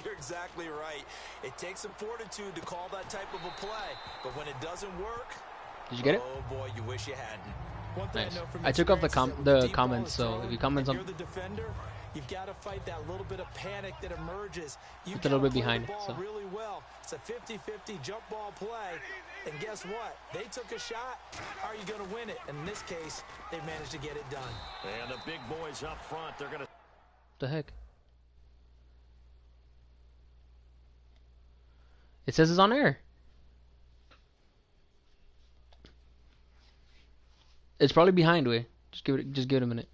You're exactly right. It takes some fortitude to call that type of a play, but when it doesn't work, did you get it? Oh boy, you wish you hadn't. One thing Nice. I know from I took off the experience comments, so if you comment you're some, the defender, you've got to fight that little bit of panic that emerges. You've it's a got little to bit play behind. the ball So really well. It's a 50-50 jump ball play, and guess what? They took a shot. How are you going to win it? And in this case, they managed to get it done. And the big boys up front, they're going to... what the heck? It says it's on air. It's probably behind. Way. Just give it a minute.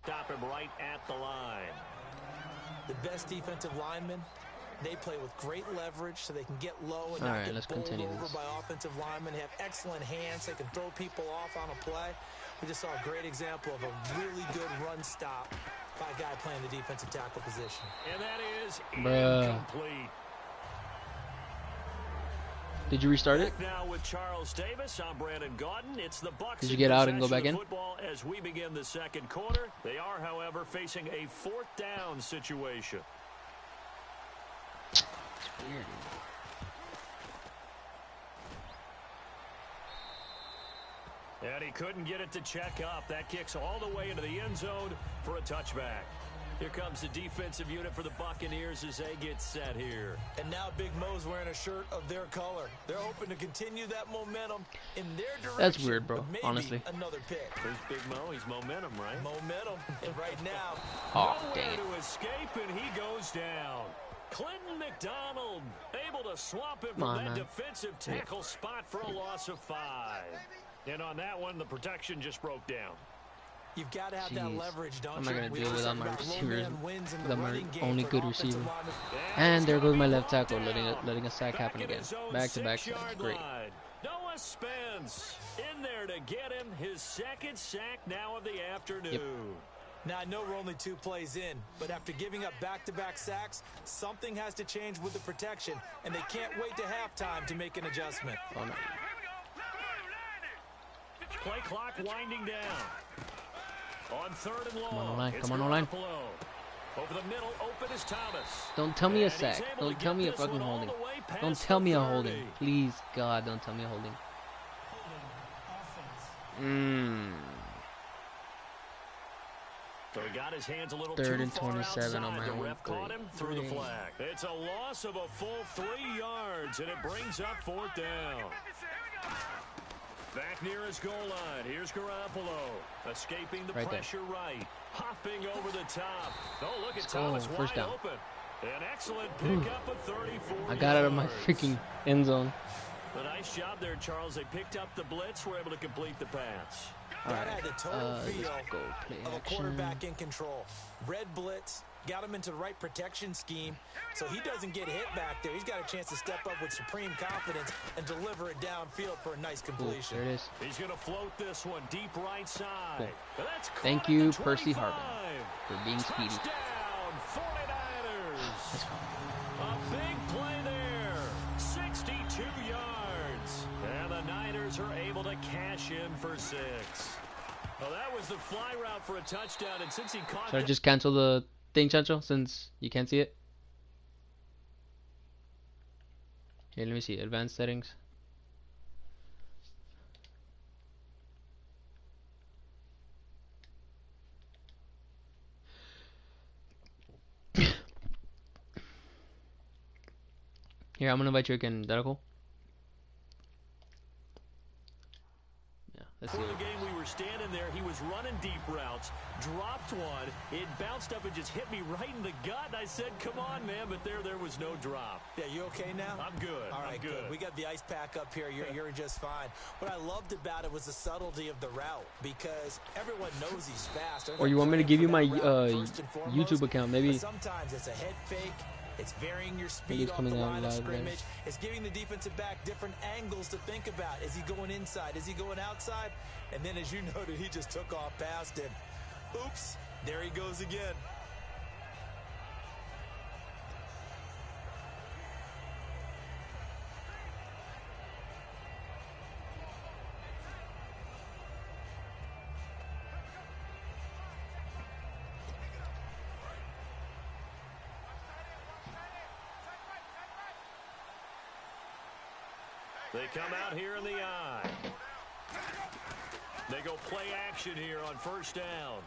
Stop him right at the line. The best defensive linemen, they play with great leverage so they can get low and not get bowled over by offensive linemen. They have excellent hands. They can throw people off on a play. We just saw a great example of a really good run stop by a guy playing the defensive tackle position. And that is incomplete. Did you restart it? Now with Charles Davis, I'm Brandon Gaudin. It's the Bucks. Did you get out and go back in? Football as we begin the second quarter. They are, however, facing a fourth down situation. It's weird. And he couldn't get it to check up. That kicks all the way into the end zone for a touchback. Here comes the defensive unit for the Buccaneers as they get set here. And now Big Mo's wearing a shirt of their color. They're hoping to continue that momentum in their direction. That's weird, bro. Honestly. Another pick. Who's Big Mo? He's momentum, right? Momentum. And right now, oh, dang it. To escape, and he goes down. Clinton McDonald able to swap him from that defensive tackle spot for a loss of 5. And on that one, the protection just broke down. You've got to have that leverage, don't you? I'm not going to deal without my receivers. The my only good receiver. And there goes my left tackle, letting a sack happen again. Back-to-back sacks. Great. Noah Spence in there to get him his second sack now of the afternoon. Yep. Now, I know we're only 2 plays in, but after giving up back-to-back sacks, something has to change with the protection, and they can't wait to halftime to make an adjustment. Oh, no. Play clock winding down. On 3rd and long. Come on, online. Come on, online. Over the middle, open is Thomas. Don't tell me a sack. Don't tell me a fucking holding. Don't tell me a holding. Please, God, don't tell me a holding. So he got his hands a little 3rd and too far 27 on outside. my The own ref caught him through the flag. It's a loss of a full 3 yards, and it brings up 4th down. Back near his goal line. Here's Garoppolo. Escaping the pressure right. Hopping over the top. Oh, look at Thomas wide open. An excellent pickup of 34 I got out of my freaking end zone. A nice job there, Charles. They picked up the blitz. Were able to complete the pass. That had the total feel of a quarterback in control. Red blitz. Got him into the right protection scheme, so he doesn't get hit back there. He's got a chance to step up with supreme confidence and deliver it downfield for a nice completion. There it is. He's going to float this one deep right side. Cool. Thank you, Percy Harvin, for being speedy. Touchdown, 49ers. Let's go. A big play there, 62 yards. And the Niners are able to cash in for 6. Well, that was the fly route for a touchdown, and since he caught Should I just cancel the thing, Chancho, since you can't see it? Okay, let me see. Advanced settings. Here, I'm gonna invite you again. Is that cool? Yeah, let's see. Before the game, we were standing there. He was running deep routes, dropped one. It bounced up and just hit me right in the gut. And I said, "Come on, man!" But there was no drop. Yeah, you okay now? I'm good. All right, good. We got the ice pack up here. You're just fine. What I loved about it was the subtlety of the route, because everyone knows he's fast. Or you want me to give you my YouTube account? Maybe. But sometimes it's a head fake. It's varying your speed off the line of scrimmage. It's giving the defensive back different angles to think about. Is he going inside? Is he going outside? And then, as you noted, he just took off past him. Oops, there he goes again. They come out here in the eye. They go play action here on first down.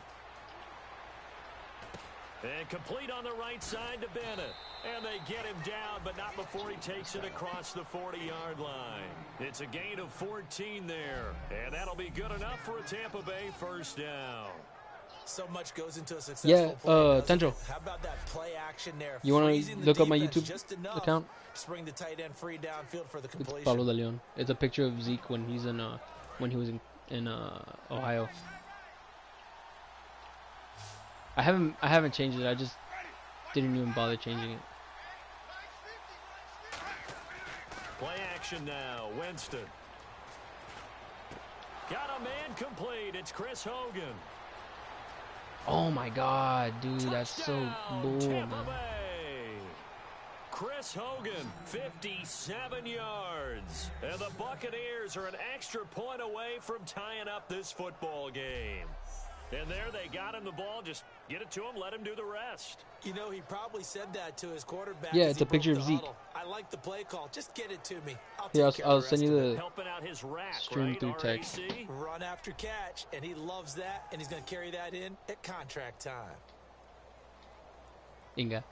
And complete on the right side to Bennett. And they get him down, but not before he takes it across the 40-yard line. It's a gain of 14 there. And that'll be good enough for a Tampa Bay first down. So much goes into a successful play. Tenjo. How about that play action there? You want to look up my YouTube account? Spring the tight end free downfield for the completion. It's Pablo De Leon. It's a picture of Zeke when he's in when he was in Ohio. I haven't changed it. I just didn't even bother changing it. Play action now. Winston. Got a man complete. It's Chris Hogan. Oh my God, dude, that's so bull, man. Chris Hogan, 57 yards. And the Buccaneers are an extra point away from tying up this football game. And there they got him the ball. Just get it to him, let him do the rest. You know, he probably said that to his quarterback. Yeah, it's a picture of Zeke. I like the play call. Just get it to me. I'll send you the helping out his rack, stream right? through text. Run after catch, and he loves that, and he's going to carry that in at contract time. Inga.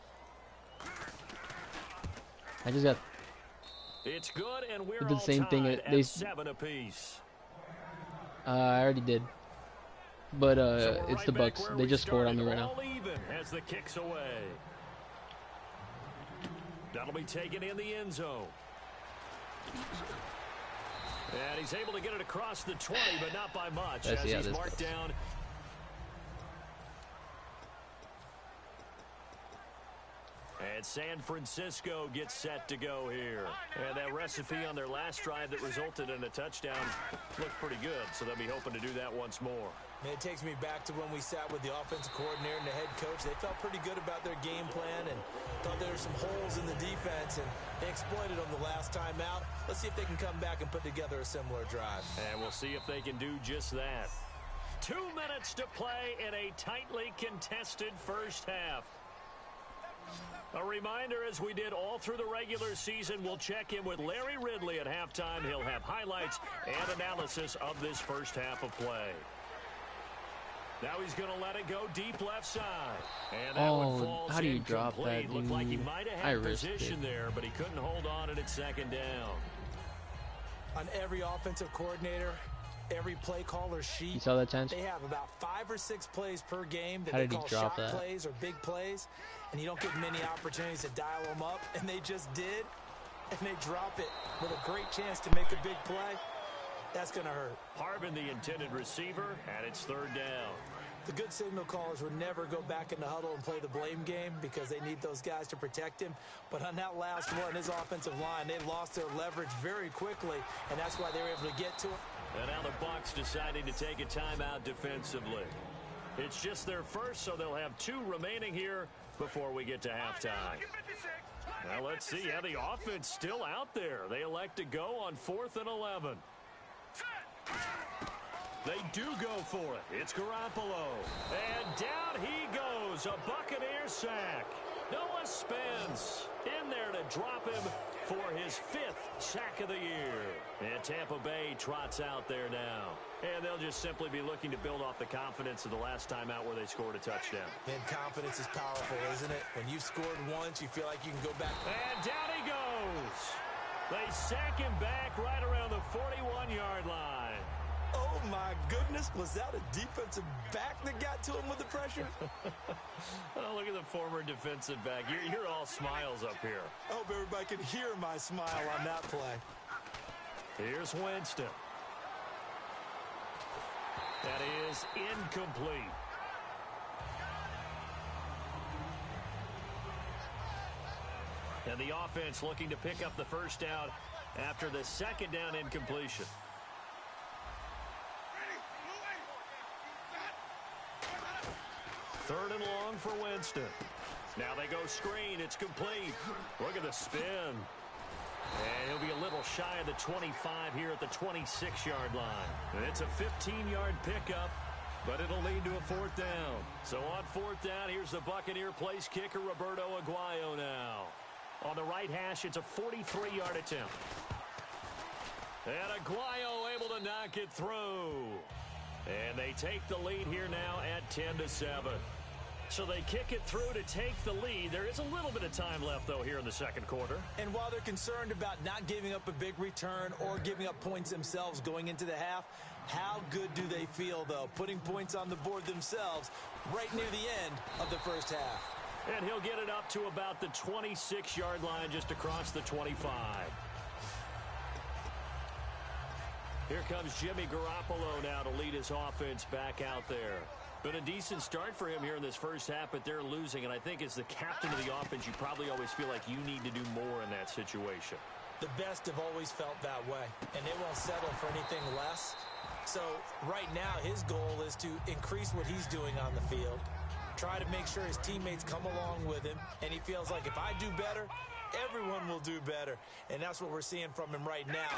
I just got. It's good, and we're did the same thing. They 7 apiece. I already did. But it's the Bucks. They just scored on me right now. Even as the kicks away. That'll be taken in the end zone. And he's able to get it across the 20, but not by much as he's marked down. And San Francisco gets set to go here. And that recipe on their last drive that resulted in a touchdown looked pretty good, so they'll be hoping to do that once more. Man, it takes me back to when we sat with the offensive coordinator and the head coach. They felt pretty good about their game plan and thought there were some holes in the defense, and they exploited them the last time out. Let's see if they can come back and put together a similar drive. And we'll see if they can do just that. 2 minutes to play in a tightly contested first half. A reminder, as we did all through the regular season, we'll check in with Larry Ridley at halftime. He'll have highlights and analysis of this first half of play. Now he's going to let it go deep left side. And that one falls how do you drop that, dude? Looked like he might have had position there, but he couldn't hold on at its second down. On every offensive coordinator, every play caller sheet, you saw that chance? They have about 5 or 6 plays per game that how they did call he drop shot that? plays or big plays, and you don't get many opportunities to dial them up, and they just did, and they drop it with a great chance to make a big play. That's going to hurt. Harbin, the intended receiver, and it's third down. The good signal callers would never go back in the huddle and play the blame game because they need those guys to protect him. But on that last one, his offensive line, they lost their leverage very quickly, and that's why they were able to get to him. And now the Bucs deciding to take a timeout defensively. It's just their first, so they'll have 2 remaining here before we get to halftime. Now let's see how the offense still out there. They elect to go on 4th and 11. They do go for it. It's Garoppolo. And down he goes. A Buccaneer sack. Noah Spence in there to drop him for his 5th sack of the year. And Tampa Bay trots out there now. And they'll just simply be looking to build off the confidence of the last time out where they scored a touchdown. And confidence is powerful, isn't it? When you've scored once, you feel like you can go back. And down he goes. They sack him back right around the 41-yard line. Oh, my goodness. Was that a defensive back that got to him with the pressure? Oh, look at the former defensive back. You're all smiles up here. I hope everybody can hear my smile on that play. Here's Winston. That is incomplete. And the offense looking to pick up the first down after the second down incompletion. Third and long for Winston. Now they go screen. It's complete. Look at the spin. And he'll be a little shy of the 25 here at the 26-yard line. And it's a 15-yard pickup, but it'll lead to a 4th down. So on 4th down, here's the Buccaneer place kicker, Roberto Aguayo now. On the right hash, it's a 43-yard attempt. And Aguayo able to knock it through. And they take the lead here now at 10-7. So they kick it through to take the lead. There is a little bit of time left, though, here in the second quarter. And while they're concerned about not giving up a big return or giving up points themselves going into the half, how good do they feel, though, putting points on the board themselves right near the end of the first half? And he'll get it up to about the 26-yard line, just across the 25. Here comes Jimmy Garoppolo now to lead his offense back out there. Been a decent start for him here in this first half, but they're losing. And I think as the captain of the offense, you probably always feel like you need to do more in that situation. The best have always felt that way, and they won't settle for anything less. So right now, his goal is to increase what he's doing on the field, try to make sure his teammates come along with him, and he feels like if I do better, everyone will do better. And that's what we're seeing from him right now.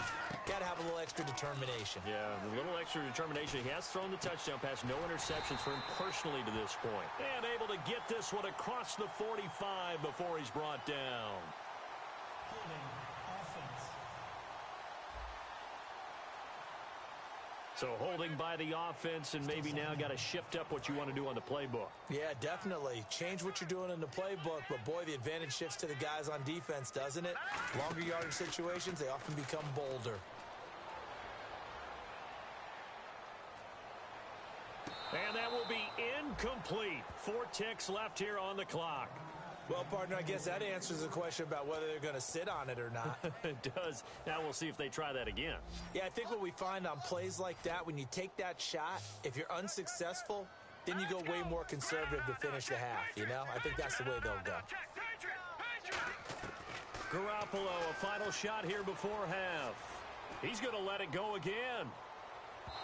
Got to have a little extra determination. Yeah, a little extra determination. He has thrown the touchdown pass, no interceptions for him personally to this point. And able to get this one across the 45 before he's brought down. So holding by the offense, and maybe now got to shift up what you want to do on the playbook. Yeah, definitely. Change what you're doing in the playbook, but boy, the advantage shifts to the guys on defense, doesn't it? Longer yardage situations, they often become bolder. And that will be incomplete. 4 ticks left here on the clock. Well, partner, I guess that answers the question about whether they're going to sit on it or not. It does. Now we'll see if they try that again. Yeah, I think what we find on plays like that, when you take that shot, if you're unsuccessful, then you go way more conservative to finish the half, you know? I think that's the way they'll go. Garoppolo, a final shot here before half. He's going to let it go again.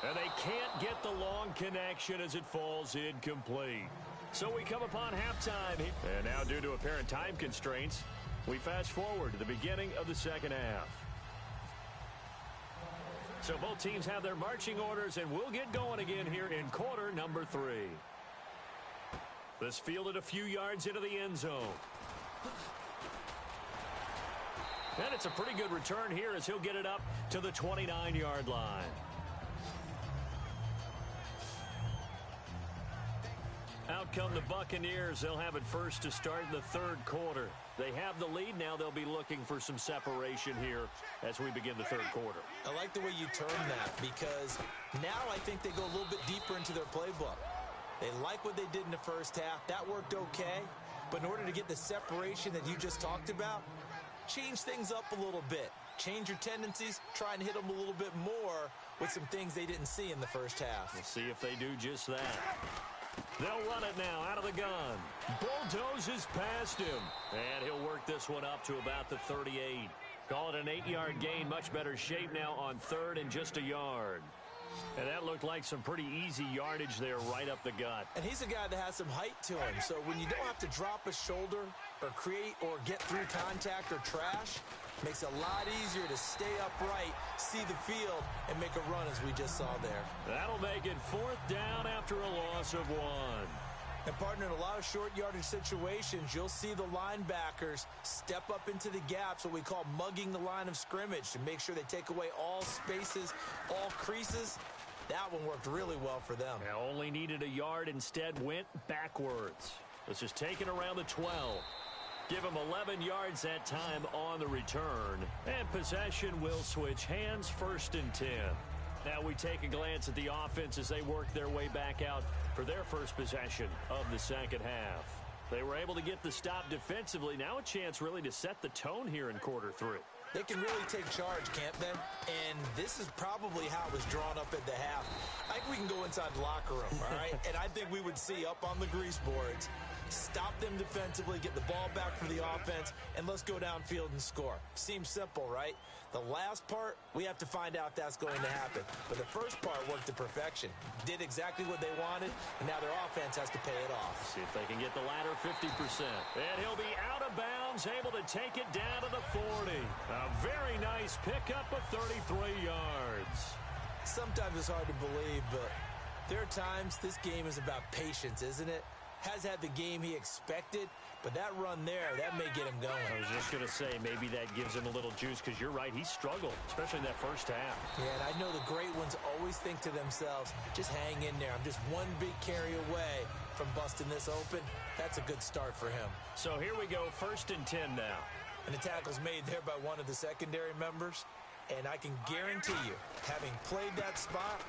And they can't get the long connection as it falls incomplete. So we come upon halftime. And now, due to apparent time constraints, we fast forward to the beginning of the second half. So both teams have their marching orders, and we'll get going again here in quarter number 3. This fielded a few yards into the end zone. And it's a pretty good return here as he'll get it up to the 29-yard line. Out come the Buccaneers. They'll have it first to start in the third quarter. They have the lead now. They'll be looking for some separation here as we begin the third quarter. I like the way you term that, because now I think they go a little bit deeper into their playbook. They like what they did in the first half. That worked okay. But in order to get the separation that you just talked about, change things up a little bit. Change your tendencies. Try and hit them a little bit more with some things they didn't see in the first half. We'll see if they do just that. They'll run it now out of the gun. Bulldozes past him. And he'll work this one up to about the 38. Call it an 8-yard gain. Much better shape now on third and just a yard. And that looked like some pretty easy yardage there right up the gut. And he's a guy that has some height to him. So when you don't have to drop a shoulder or create or get through contact or trash, makes it a lot easier to stay upright, see the field, and make a run as we just saw there. That'll make it 4th down after a loss of 1. And, partner, in a lot of short yardage situations, you'll see the linebackers step up into the gaps, what we call mugging the line of scrimmage, to make sure they take away all spaces, all creases. That one worked really well for them. Now only needed a yard, instead went backwards. This is taken around the 12. Give him 11 yards that time on the return. And possession will switch hands, 1st and 10. Now we take a glance at the offense as they work their way back out for their first possession of the second half. They were able to get the stop defensively. Now a chance really to set the tone here in quarter 3. They can really take charge, can't they? And this is probably how it was drawn up at the half. I think we can go inside the locker room, all right? And I think we would see up on the grease boards, stop them defensively, get the ball back for the offense, and let's go downfield and score. Seems simple, right? The last part, we have to find out if that's going to happen. But the first part worked to perfection. Did exactly what they wanted, and now their offense has to pay it off. See if they can get the latter 50%. And he'll be out of bounds, able to take it down to the 40. A very nice pickup of 33 yards. Sometimes it's hard to believe, but there are times this game is about patience, isn't it? Has had the game he expected, But that run there, that may get him going. I was just going to say, maybe that gives him a little juice, because you're right, he struggled, especially in that first half. Yeah, and I know the great ones always think to themselves, just hang in there. I'm just one big carry away from busting this open. That's a good start for him. So here we go, 1st and 10 now. And the tackle's made there by one of the secondary members. And I can guarantee you, having played that spot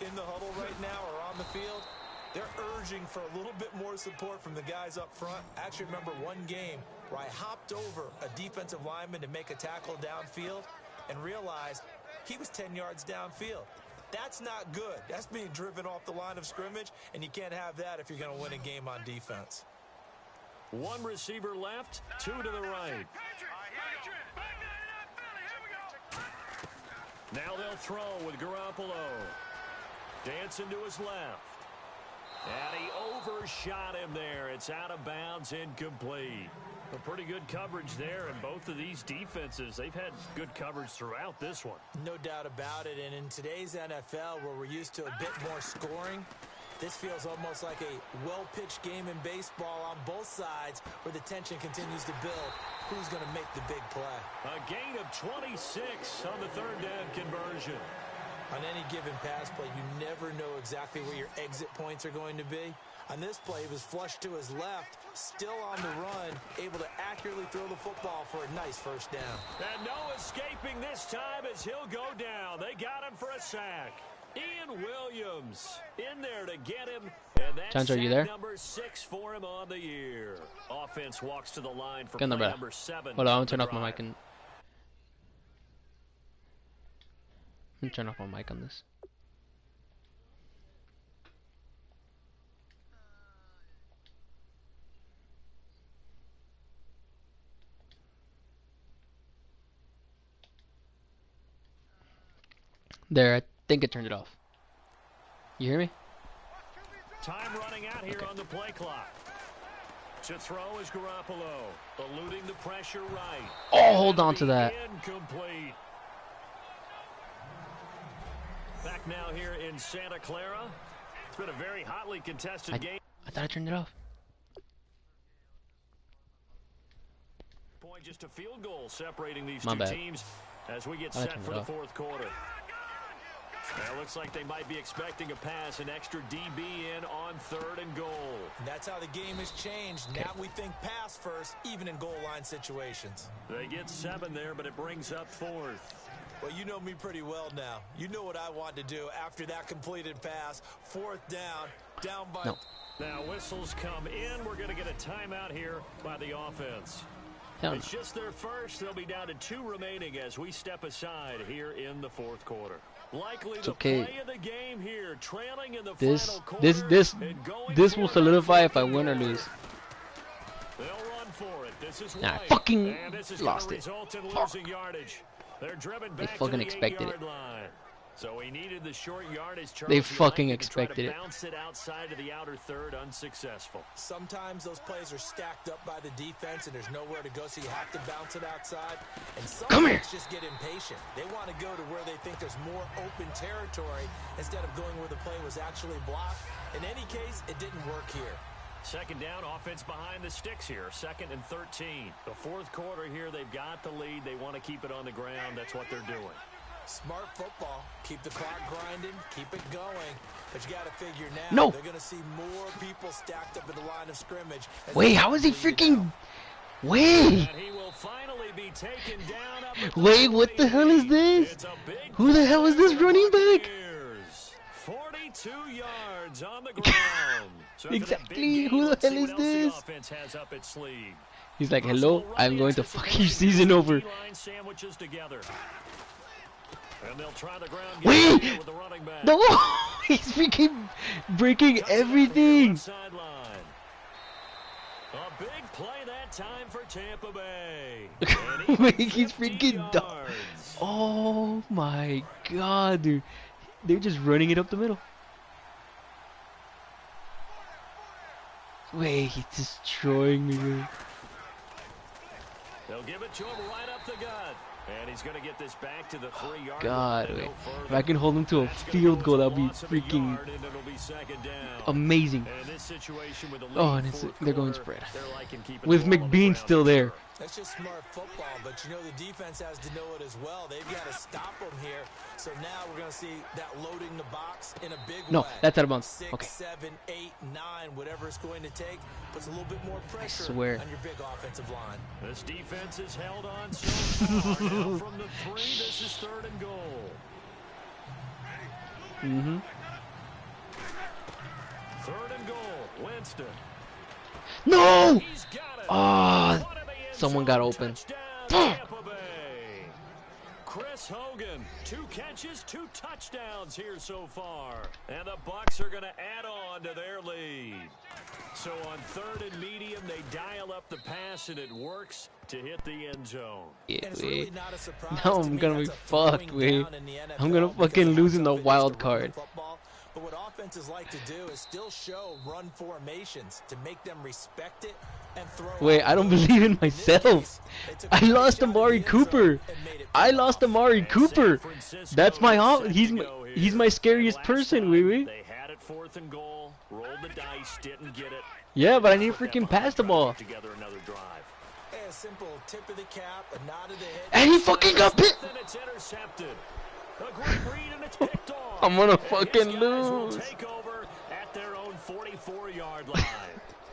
in the huddle right now or on the field, they're urging for a little bit more support from the guys up front. I actually remember one game where I hopped over a defensive lineman to make a tackle downfield and realized he was 10 yards downfield. That's not good. That's being driven off the line of scrimmage, and you can't have that if you're going to win a game on defense. One receiver left, 2 to the right. Now they'll throw with Garoppolo. Dancing to his left. And he overshot him there. It's out of bounds, incomplete. A pretty good coverage there, and both of these defenses, they've had good coverage throughout this one. No doubt about it, and in today's NFL, where we're used to a bit more scoring, this feels almost like a well-pitched game in baseball on both sides, where the tension continues to build. Who's going to make the big play? A gain of 26 on the 3rd down conversion. On any given pass play, you never know exactly where your exit points are going to be. On this play, he was flushed to his left, still on the run, able to accurately throw the football for a nice 1st down. And no escaping this time as he'll go down. They got him for a sack. Ian Williams in there to get him. And that's Chance, are you there? Number 6 for him on the year. Offense walks to the line for play number 7. Hold on, I'm going to turn off my mic and... Let me turn off my mic on this. There, I think I turned it off. You hear me? Time running out here on the play clock. To throw is Garoppolo, eluding the pressure right. Oh, hold on to that. Incomplete. Back now here in Santa Clara. It's been a very hotly contested game. I thought I turned it off. Point, just a field goal separating these My two bad. teams as we get set for the 4th quarter. Now it looks like they might be expecting a pass, an extra DB in on 3rd and goal. And that's how the game has changed. Okay. Now we think pass first, even in goal line situations. They get 7 there, but it brings up 4th. Well, you know me pretty well now. You know what I want to do after that completed pass. 4th down by... No. Now whistles come in. We're going to get a timeout here by the offense. It's just their first. They'll be down to 2 remaining as we step aside here in the 4th quarter. Likely the play of the game here, trailing in the final quarter. This will solidify if I win or lose. They'll run for it. This is I fucking lost it. They're driven back They fucking to the expected 8-yard it. line. So he needed the short yardage. They fucking expected it. Bounce it outside of the outer third, unsuccessful. Sometimes those plays are stacked up by the defense and there's nowhere to go, so you have to bounce it outside. And some folks just get impatient. They want to go to where they think there's more open territory instead of going where the play was actually blocked. In any case, it didn't work here. 2nd down, offense behind the sticks here. 2nd and 13. The 4th quarter here, they've got the lead. They want to keep it on the ground. That's what they're doing. Smart football. Keep the clock grinding. Keep it going. But you got to figure now they're going to see more people stacked up in the line of scrimmage. Wait, how is he freaking... Wait! And he will finally be taken down up at Wait, what the hell is this? Who the hell is this running back? 42 yards on the ground. So exactly, who the hell is this? Offense has up its sleeve. He's like, hello, I'm going to fuck your season over. Sandwiches together. And they'll try the ground Wait! with the running back. No! He's freaking breaking everything! A big play that time for Tampa Bay. Wait, he's freaking dumb. Oh my god, dude. They're just running it up the middle. Wait, he's destroying me, dude. They'll give it to him right up the gut. And he's going to get this back to the 3-yard God, line. wait. If I can hold him to a field goal, that'll be freaking amazing. Oh, and they're going spread. With McBean still there. That's just smart football, but you know the defense has to know it as well. They've got to stop them here. So now we're going to see that loading the box in a big way. No, that's out of bounds. 6, Okay. 7, 8, 9, whatever it's going to take, puts a little bit more pressure I swear. on your big offensive line. This defense is held on so far. Now from the 3, this is 3rd and goal. Mm-hmm. 3rd and goal. Winston. No! He's got it. Ah, someone got open. Chris Hogan, 2 catches, 2 touchdowns here so far. And the Bucs are going to add on to their lead. So on 3rd and medium, they dial up the pass, and it works to hit the end zone. Yeah, Really not a surprise now to I'm me. gonna be That's a fucked, throwing wait. down in the NFL I'm gonna because fucking of lose how in the tough it is to wild run card. football. But what offenses like to do is still show run formations to make them respect it and throw. Wait, I don't believe in myself. I lost Amari Cooper. I lost Amari Cooper. That's my he's my scariest person, wee. They had it 4th and goal, rolled the dice, didn't get it. Yeah, but I need to freaking pass the ball. Together another drive. A simple tip of the cap, a nod of the head. And he fucking got bit. Then it's intercepted. A great read and it's picked off. I'm gonna And fucking his guys will lose. take over at their own 44-yard line.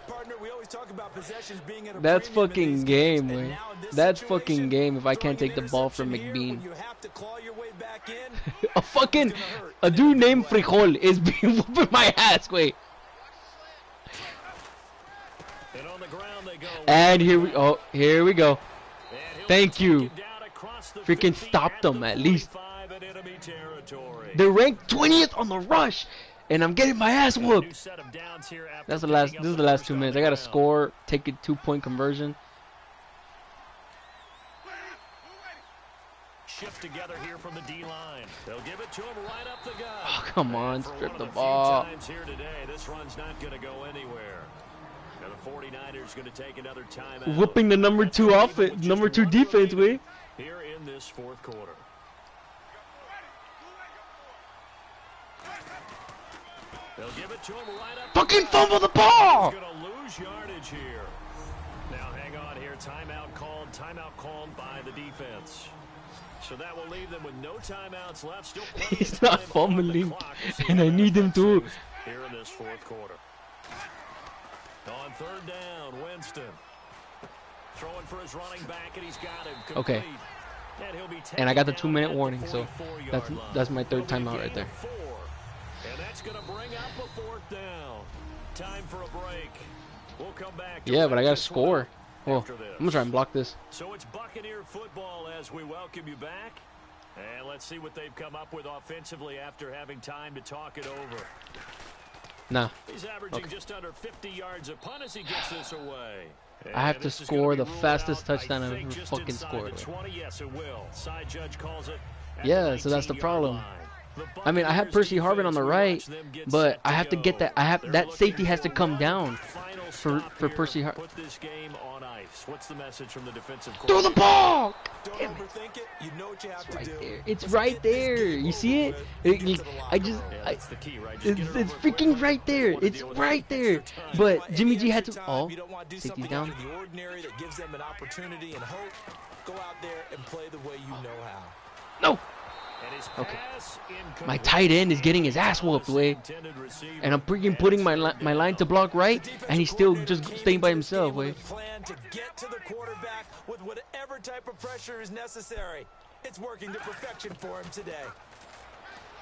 Partner, we always talk about possessions being at a That's premium in fucking these game, games, and man. now in this That's situation, fucking game if I can't throwing take the an ball from interception here McBean. when you have to claw your way back in, A fucking a dude named Frijol is being whooping my ass. Wait. And on the ground they go. And here we go. And he'll Thank be you. taken down across the Freaking 50 stop at them the at least. 45 in enemy territory. They're ranked 20th on the rush, and I'm getting my ass A new whooped. set of downs here after That's the picking last. up This is the last first 2 on minutes. the I gotta ground. score, take a 2-point conversion. Shift together here from the D-line. They'll give it to him right up the gut. Oh, come on, And for strip one the of few ball. times here today, this run's not going to go anywhere. Now the 49ers going to take another timeout. Whooping the number 2 offense, number 2 defense, we. Here in this 4th quarter. They'll give it to him right up. Fucking fumble the ball. He's going to lose yardage here. Now hang on here. Timeout called by the defense. So that will leave them with no timeouts left. Still plenty He's of not time on the fumbling, clock. We'll see and what I need him to. happens here in this 4th quarter. On 3rd down, Winston throwing for his running back, and he's got him complete. Okay. And he'll be And I got the taken 2-minute down at warning, the so 44-yard line. that's my 3rd It'll be a timeout right gain there. of 4. And that's going to bring up a 4th down. Time for a break. We'll come back. Yeah, but I gotta Direct score. Well, after this. I'm gonna try and block this. So it's Buccaneer football as we welcome you back. And let's see what they've come up with offensively after having time to talk it over. Nah. He's averaging just under 50 yards a punt as he gets this away. I have And to this is score gonna the be ruled fastest out, touchdown I I've think, ever just fucking inside scored. the 20. Yes, it will. Side judge calls it at Yeah, the so that's the 19-yard problem. line. The I mean, I have Buccaneers Percy Harvin on the defense, we right, watch them get but set I have to get go. that. They're That safety looking has to for come one down final for stop Percy here. Harvin. Put this game on ice. What's the message from the defensive Throw the coordinator? ball. Don't Damn it. overthink it. You know what you have It's to right do. there. It's Let's right get this there. game You see over it? with and get to the I locker just. room. Yeah, that's the key, right? Just It's get it over freaking quick. right there. Don't wanna It's deal with right any there. extra time. But Any Jimmy G had extra to. time, Oh, you don't want to do safety something down. out of the ordinary that gives them an opportunity and hope. Go out there and play the way you know how. No. And his Okay. pass incomplete. My tight end is getting his ass whooped, way. Intended receiver. And I'm freaking putting my line to block right, and he's still just staying by himself, With way. a plan to get to the quarterback with whatever type of pressure is necessary. It's working to perfection for him today.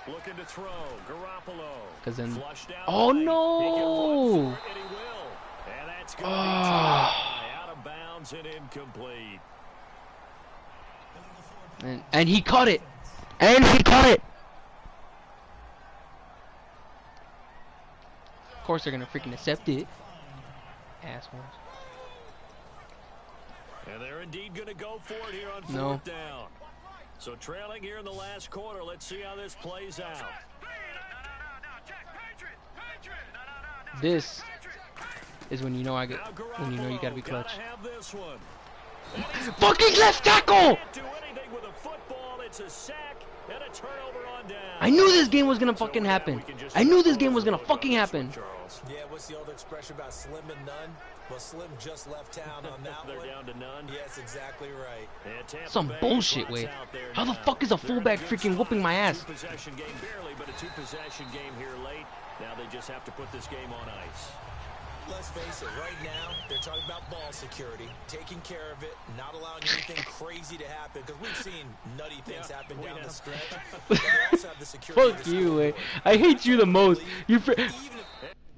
Looking to throw, Garoppolo. Because then. Flushed down Oh right. He can no! run for it, and he will. And that's going to be Ah. out of bounds and incomplete. And he caught it. And he caught it. Of course they're gonna freaking accept it. Assholes. And they're indeed going to go for it here on 4th No. down. So trailing here in the last quarter. Let's see how this plays out. This is when you know you gotta be Garoppolo clutch. gotta have this one. Fucking left tackle! Can't do anything with a It's a sack and a turnover on down. I knew this game was gonna fucking happen. I knew this game was gonna fucking happen. Yeah, what's the old expression about slim and none? Well, Slim just left town on that They're one. down to none. Yes, exactly right. Some bullshit way. How the fuck is a fullback freaking whooping my ass? Possession game barely, but a two-possession game here late. Now they just have to put this game on ice. Let's face it, right now, they're talking about ball security, taking care of it, not allowing anything crazy to happen, because we've seen nutty things happen down the stretch. But they also have the security. Fuck you, way. I hate you the most. You